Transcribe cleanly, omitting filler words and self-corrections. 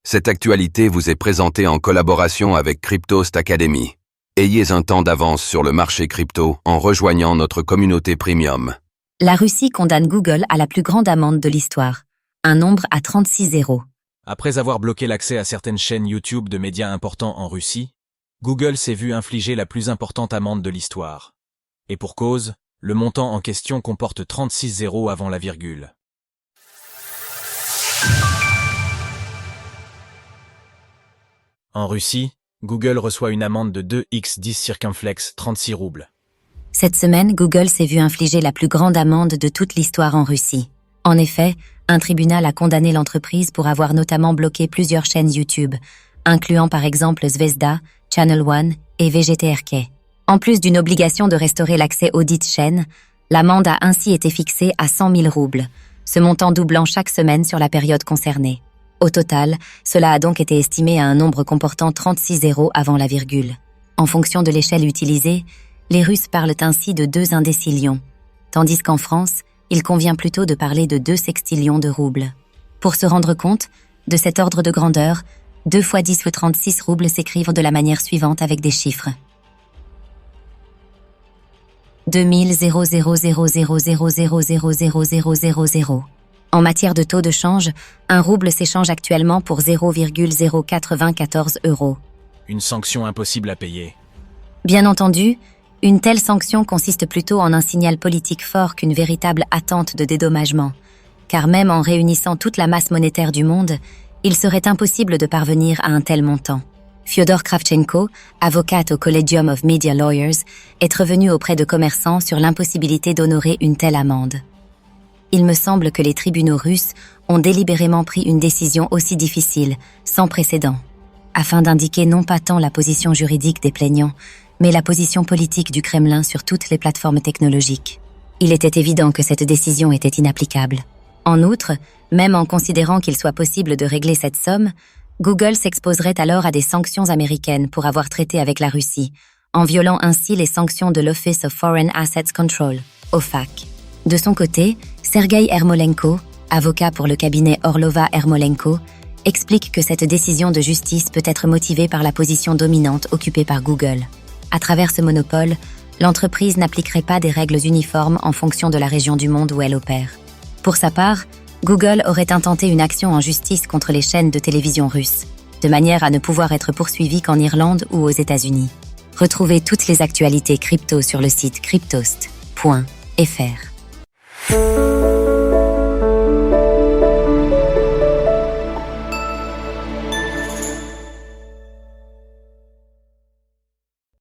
Cette actualité vous est présentée en collaboration avec Cryptost Academy. Ayez un temps d'avance sur le marché crypto en rejoignant notre communauté premium. La Russie condamne Google à la plus grande amende de l'histoire. Un nombre à 36 zéros. Après avoir bloqué l'accès à certaines chaînes YouTube de médias importants en Russie, Google s'est vu infliger la plus importante amende de l'histoire. Et pour cause, le montant en question comporte 36 zéros avant la virgule. En Russie, Google reçoit une amende de 2x10 circumflex 36 roubles. Cette semaine, Google s'est vu infliger la plus grande amende de toute l'histoire en Russie. En effet, un tribunal a condamné l'entreprise pour avoir notamment bloqué plusieurs chaînes YouTube, incluant par exemple Zvezda, Channel One et VGTRK. En plus d'une obligation de restaurer l'accès aux dites chaînes, l'amende a ainsi été fixée à 100 000 roubles, ce montant doublant chaque semaine sur la période concernée. Au total, cela a donc été estimé à un nombre comportant 36 zéros avant la virgule. En fonction de l'échelle utilisée, les Russes parlent ainsi de 2 indécillions, tandis qu'en France, il convient plutôt de parler de 2 sextillions de roubles. Pour se rendre compte de cet ordre de grandeur, 2 x 10 x 36 roubles s'écrivent de la manière suivante avec des chiffres. 2000,00000000000. En matière de taux de change, un rouble s'échange actuellement pour 0,0494 €. Une sanction impossible à payer. Bien entendu, une telle sanction consiste plutôt en un signal politique fort qu'une véritable attente de dédommagement, car même en réunissant toute la masse monétaire du monde, il serait impossible de parvenir à un tel montant. Fyodor Kravchenko, avocate au Collegium of Media Lawyers, est revenu auprès de commerçants sur l'impossibilité d'honorer une telle amende. Il me semble que les tribunaux russes ont délibérément pris une décision aussi difficile, sans précédent, afin d'indiquer non pas tant la position juridique des plaignants, mais la position politique du Kremlin sur toutes les plateformes technologiques. Il était évident que cette décision était inapplicable. En outre, même en considérant qu'il soit possible de régler cette somme, Google s'exposerait alors à des sanctions américaines pour avoir traité avec la Russie, en violant ainsi les sanctions de l'Office of Foreign Assets Control, OFAC. De son côté, Sergei Ermolenko, avocat pour le cabinet Orlova-Ermolenko, explique que cette décision de justice peut être motivée par la position dominante occupée par Google. À travers ce monopole, l'entreprise n'appliquerait pas des règles uniformes en fonction de la région du monde où elle opère. Pour sa part, Google aurait intenté une action en justice contre les chaînes de télévision russes, de manière à ne pouvoir être poursuivi qu'en Irlande ou aux États-Unis. Retrouvez toutes les actualités crypto sur le site cryptost.fr.